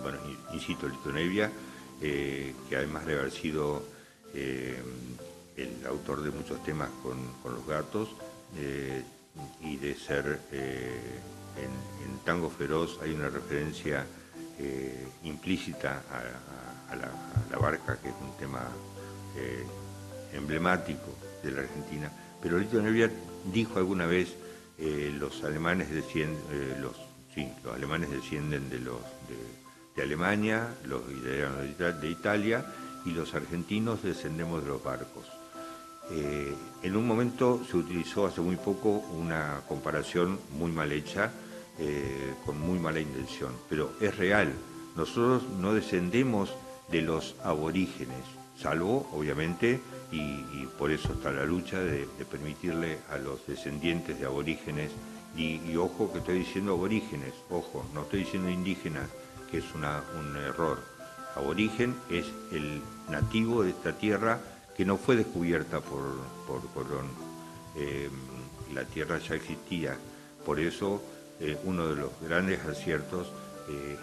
bueno, insisto, Lito Nebbia, que además de haber sido el autor de muchos temas con los Gatos, y de ser en Tango Feroz hay una referencia implícita a la barca, que es un tema emblemático de la Argentina. Pero Lito Nebbia dijo alguna vez los alemanes descienden de Alemania, los italianos de Italia, y los argentinos descendemos de los barcos. En un momento se utilizó hace muy poco una comparación muy mal hecha, con muy mala intención, pero es real. Nosotros no descendemos de los aborígenes, salvo, obviamente, y por eso está la lucha de permitirle a los descendientes de aborígenes, y ojo que estoy diciendo aborígenes, ojo, no estoy diciendo indígenas, que es un error. Aborigen es el nativo de esta tierra que no fue descubierta por Colón. La tierra ya existía, por eso uno de los grandes aciertos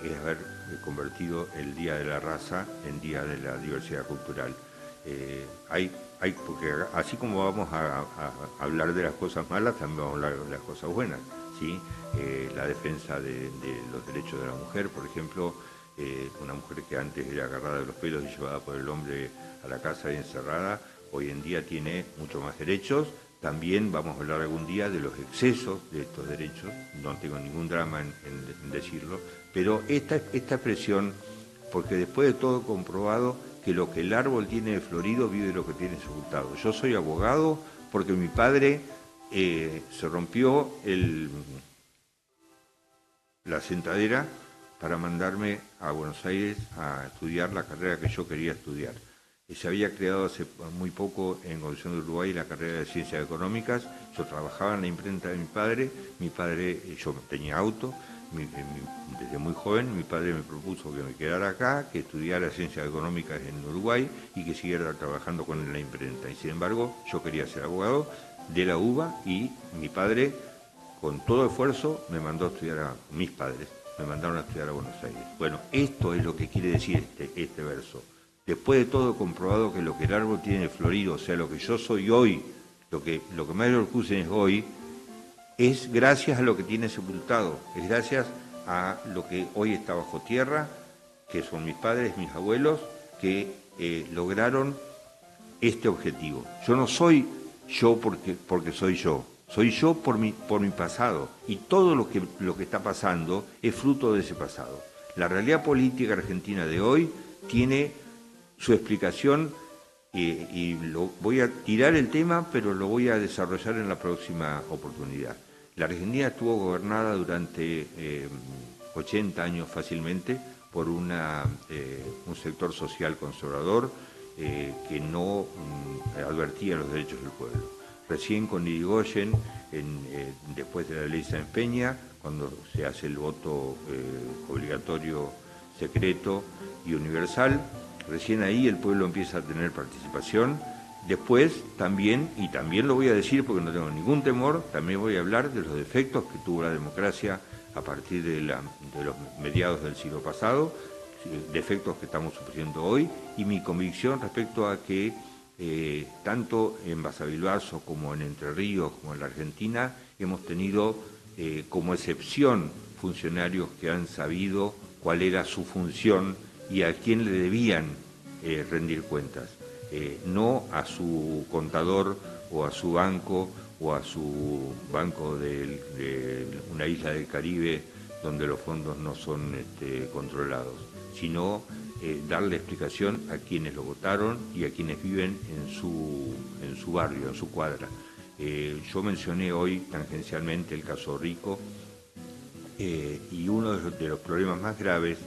es haber convertido el Día de la Raza en Día de la Diversidad Cultural. Porque así como vamos a hablar de las cosas malas, también vamos a hablar de las cosas buenas, ¿sí? La defensa de los derechos de la mujer, por ejemplo, una mujer que antes era agarrada de los pelos y llevada por el hombre a la casa y encerrada, hoy en día tiene mucho más derechos. También vamos a hablar algún día de los excesos de estos derechos, no tengo ningún drama en decirlo, pero esta expresión, porque después de todo comprobado que lo que el árbol tiene de florido vive de lo que tiene sepultado. Yo soy abogado porque mi padre se rompió la sentadera para mandarme a Buenos Aires a estudiar la carrera que yo quería estudiar. Se había creado hace muy poco en Concepción de Uruguay la carrera de Ciencias Económicas. Yo trabajaba en la imprenta de mi padre, yo tenía auto, desde muy joven mi padre me propuso que me quedara acá, que estudiara Ciencias Económicas en Uruguay y que siguiera trabajando con la imprenta. Y sin embargo, yo quería ser abogado de la UBA y mi padre, con todo esfuerzo, me mandó a estudiar mis padres me mandaron a estudiar a Buenos Aires. Bueno, esto es lo que quiere decir este verso. Después de todo comprobado que lo que el árbol tiene florido, o sea, lo que yo soy hoy, lo que Mario Orkusen es hoy, es gracias a lo que tiene sepultado, es gracias a lo que hoy está bajo tierra, que son mis padres, mis abuelos, que lograron este objetivo. Yo no soy yo porque soy yo. Soy yo por mi pasado, y todo lo que está pasando es fruto de ese pasado. La realidad política argentina de hoy tiene su explicación, y voy a tirar el tema, pero lo voy a desarrollar en la próxima oportunidad. La Argentina estuvo gobernada durante 80 años fácilmente por un sector social conservador que no advertía los derechos del pueblo. Recién con Irigoyen, después de la ley Sáenz Peña, cuando se hace el voto obligatorio, secreto y universal, recién ahí el pueblo empieza a tener participación. Después también, y también lo voy a decir porque no tengo ningún temor, también voy a hablar de los defectos que tuvo la democracia a partir de los mediados del siglo pasado, defectos que estamos sufriendo hoy, y mi convicción respecto a que tanto en Basavilbaso como en Entre Ríos, como en la Argentina, hemos tenido como excepción funcionarios que han sabido cuál era su función y a quién le debían rendir cuentas, no a su contador o a su banco de una isla del Caribe donde los fondos no son controlados, sino darle explicación a quienes lo votaron y a quienes viven en su barrio, en su cuadra. Yo mencioné hoy tangencialmente el caso Rico, y uno de los problemas más graves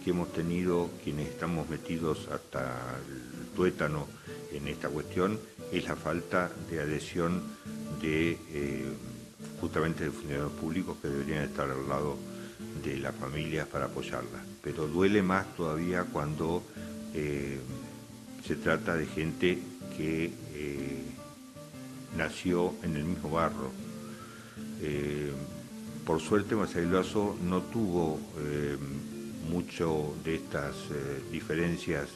que hemos tenido quienes estamos metidos hasta el tuétano en esta cuestión es la falta de adhesión de justamente de funcionarios públicos que deberían estar al lado de las familias para apoyarlas. Pero duele más todavía cuando se trata de gente que nació en el mismo barrio. Por suerte Marcelo no tuvo mucho de estas diferencias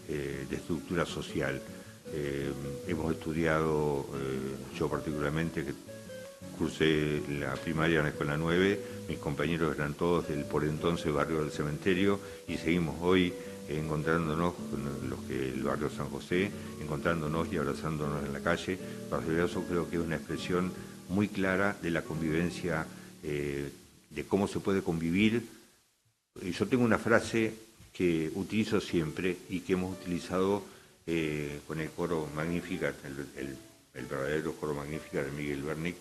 de estructura social. Hemos estudiado, yo particularmente, que cursé la primaria en la Escuela 9, mis compañeros eran todos del por entonces barrio del Cementerio y seguimos hoy encontrándonos con los que el barrio San José, encontrándonos y abrazándonos en la calle. Marcelo creo que es una expresión muy clara de la convivencia, de cómo se puede convivir. Yo tengo una frase que utilizo siempre y que hemos utilizado con el coro Magnífica, el verdadero coro Magnífica de Miguel Bernic,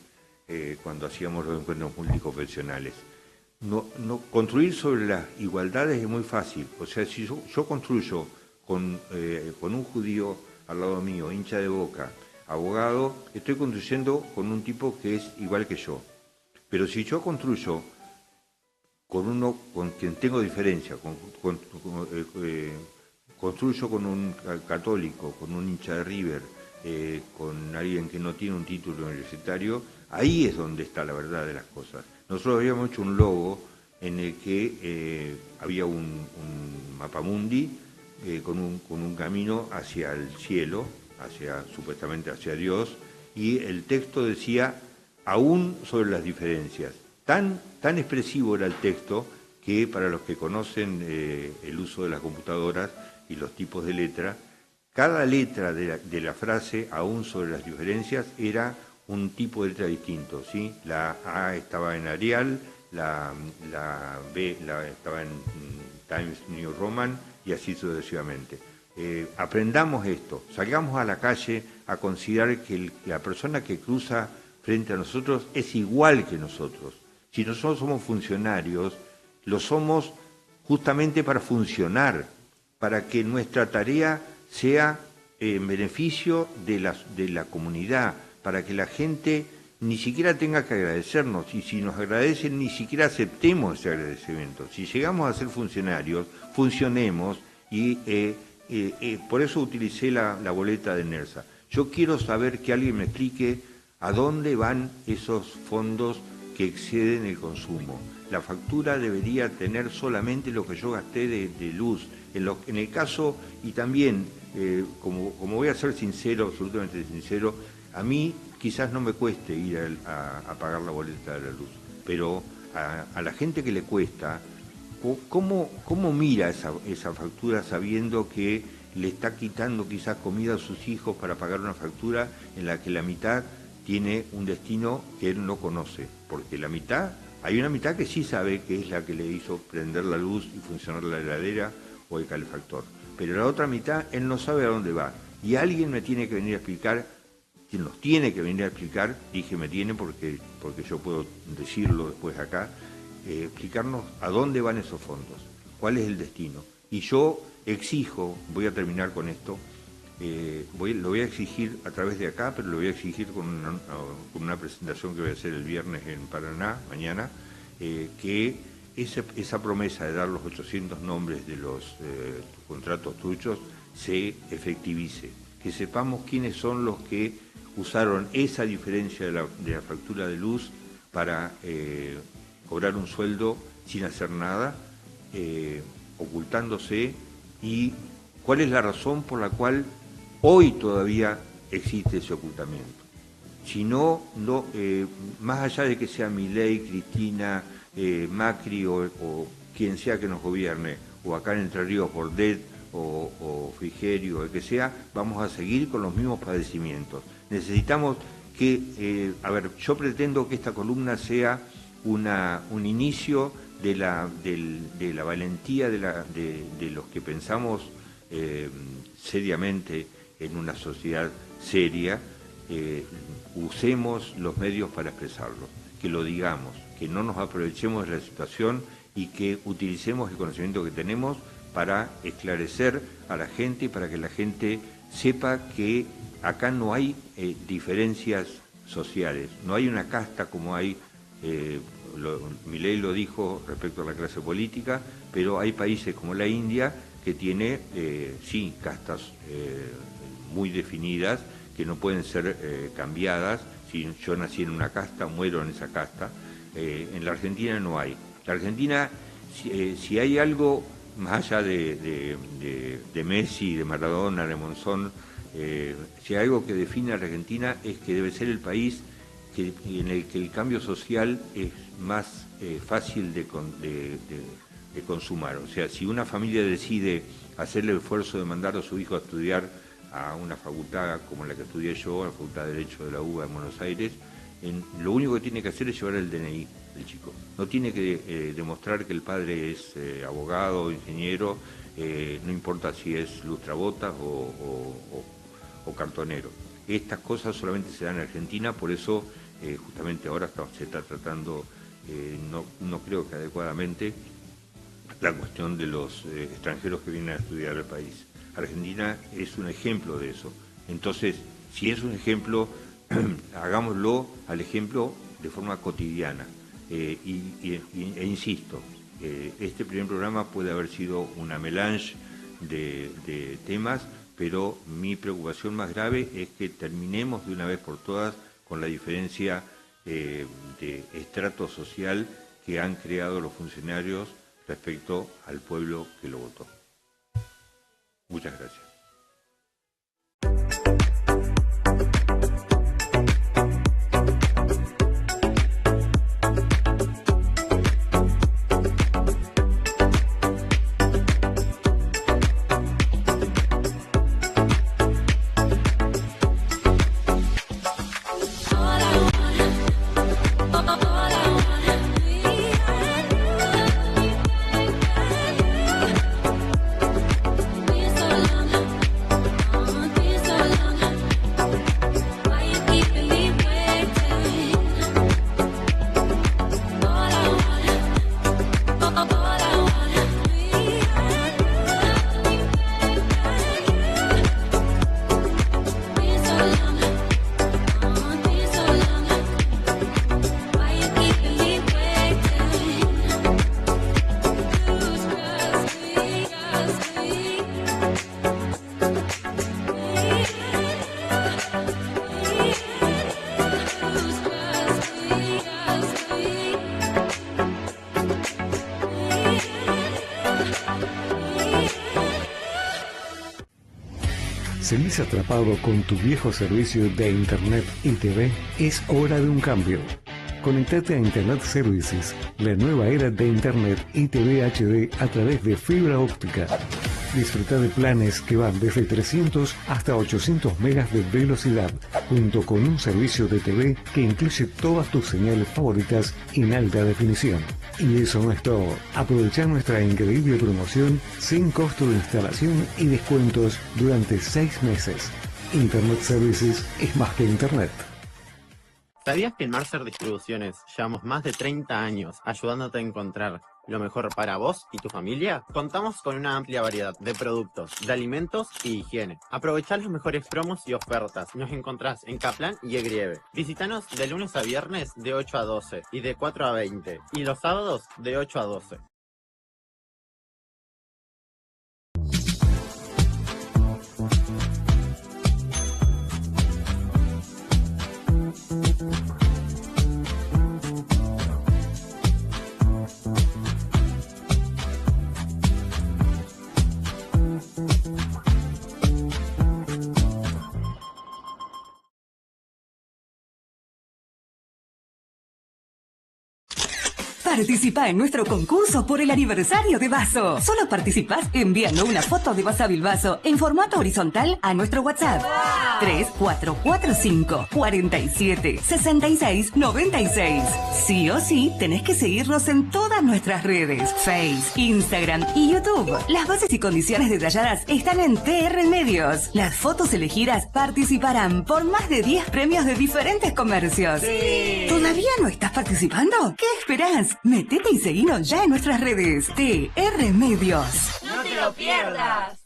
cuando hacíamos los encuentros multiconfesionales. Construir sobre las igualdades es muy fácil. O sea, si yo construyo con un judío al lado mío, hincha de Boca, abogado, estoy construyendo con un tipo que es igual que yo. Pero si yo construyo con uno con quien tengo diferencia, construyo con un católico, con un hincha de River, con alguien que no tiene un título universitario, ahí es donde está la verdad de las cosas. Nosotros habíamos hecho un logo en el que había un mapamundi con un camino hacia el cielo, supuestamente hacia Dios, y el texto decía, aún sobre las diferencias. Tan expresivo era el texto que para los que conocen el uso de las computadoras y los tipos de letra, cada letra de la frase, aún sobre las diferencias, era un tipo de letra distinto, ¿sí? La A estaba en Arial, la B estaba en Times New Roman y así sucesivamente. Aprendamos esto, salgamos a la calle a considerar que la persona que cruza frente a nosotros es igual que nosotros. Si nosotros somos funcionarios, lo somos justamente para funcionar, para que nuestra tarea sea en beneficio de la comunidad, para que la gente ni siquiera tenga que agradecernos, y si nos agradecen ni siquiera aceptemos ese agradecimiento. Si llegamos a ser funcionarios, funcionemos, y por eso utilicé la boleta de NERSA. Yo quiero saber que alguien me explique a dónde van esos fondos que exceden el consumo. La factura debería tener solamente lo que yo gasté de luz. En el caso, y también, como voy a ser sincero, absolutamente sincero, a mí quizás no me cueste ir a pagar la boleta de la luz, pero a la gente que le cuesta, ¿cómo mira esa factura sabiendo que le está quitando quizás comida a sus hijos para pagar una factura en la que la mitad tiene un destino que él no conoce? Porque hay una mitad que sí sabe que es la que le hizo prender la luz y funcionar la heladera o el calefactor, pero la otra mitad él no sabe a dónde va, y alguien me tiene que venir a explicar, quien nos tiene que venir a explicar, dije me tiene porque yo puedo decirlo después acá, explicarnos a dónde van esos fondos, cuál es el destino. Y yo exijo, voy a terminar con esto, lo voy a exigir a través de acá, pero lo voy a exigir con una presentación que voy a hacer el viernes en Paraná, mañana, que esa promesa de dar los 800 nombres de los contratos truchos se efectivice, que sepamos quiénes son los que usaron esa diferencia de la factura de luz para cobrar un sueldo sin hacer nada, ocultándose, y cuál es la razón por la cual hoy todavía existe ese ocultamiento. Si no, más allá de que sea Milei, Cristina, Macri o quien sea que nos gobierne, o acá en Entre Ríos Bordet o Frigerio, o el que sea, vamos a seguir con los mismos padecimientos. Necesitamos que, yo pretendo que esta columna sea un inicio de la valentía de los que pensamos seriamente en una sociedad seria. Usemos los medios para expresarlo, que lo digamos, que no nos aprovechemos de la situación y que utilicemos el conocimiento que tenemos para esclarecer a la gente y para que la gente sepa que acá no hay diferencias sociales, no hay una casta como hay, Milei lo dijo respecto a la clase política, pero hay países como la India que tiene, sí, castas muy definidas, que no pueden ser cambiadas. Si yo nací en una casta, muero en esa casta. En la Argentina no hay. La Argentina, si hay algo más allá de Messi, de Maradona, de Monzón, si hay algo que define a la Argentina es que debe ser el país en el que el cambio social es más fácil de consumar. O sea, si una familia decide hacer el esfuerzo de mandar a su hijo a estudiar a una facultad como la que estudié yo, la Facultad de Derecho de la UBA en Buenos Aires, lo único que tiene que hacer es llevar el DNI del chico. No tiene que demostrar que el padre es abogado, ingeniero, no importa si es lustrabotas o cartonero. Estas cosas solamente se dan en Argentina, por eso justamente ahora se está tratando, no creo que adecuadamente, la cuestión de los extranjeros que vienen a estudiar al país. Argentina es un ejemplo de eso. Entonces, si es un ejemplo, hagámoslo al ejemplo de forma cotidiana. E insisto, este primer programa puede haber sido una melange de temas, pero mi preocupación más grave es que terminemos de una vez por todas con la diferencia de estrato social que han creado los funcionarios respecto al pueblo que lo votó. Muchas gracias. ¿Seguís atrapado con tu viejo servicio de Internet y TV? Es hora de un cambio. Conectate a Internet Services, la nueva era de Internet y TV HD a través de fibra óptica. Disfruta de planes que van desde 300 hasta 800 megas de velocidad, junto con un servicio de TV que incluye todas tus señales favoritas en alta definición. Y eso no es todo. Aprovecha nuestra increíble promoción sin costo de instalación y descuentos durante 6 meses. Internet Services es más que Internet. ¿Sabías que en Mercer Distribuciones llevamos más de 30 años ayudándote a encontrar lo mejor para vos y tu familia? Contamos con una amplia variedad de productos, de alimentos y higiene. Aprovechá los mejores promos y ofertas. Nos encontrás en Kaplan y Egrieve. Visítanos de lunes a viernes de 8 a 12 y de 4 a 20. Y los sábados de 8 a 12. Participa en nuestro concurso por el aniversario de Vaso. Solo participas enviando una foto de Vasabil Vaso en formato horizontal a nuestro WhatsApp. 3445 47 66 96. Sí o sí, tenés que seguirnos en todas nuestras redes, Face, Instagram y YouTube. Las bases y condiciones detalladas están en TR Medios. Las fotos elegidas participarán por más de 10 premios de diferentes comercios. Sí. ¿Todavía no estás participando? ¿Qué esperás? Metete y seguinos ya en nuestras redes. TR Medios. ¡No te lo pierdas!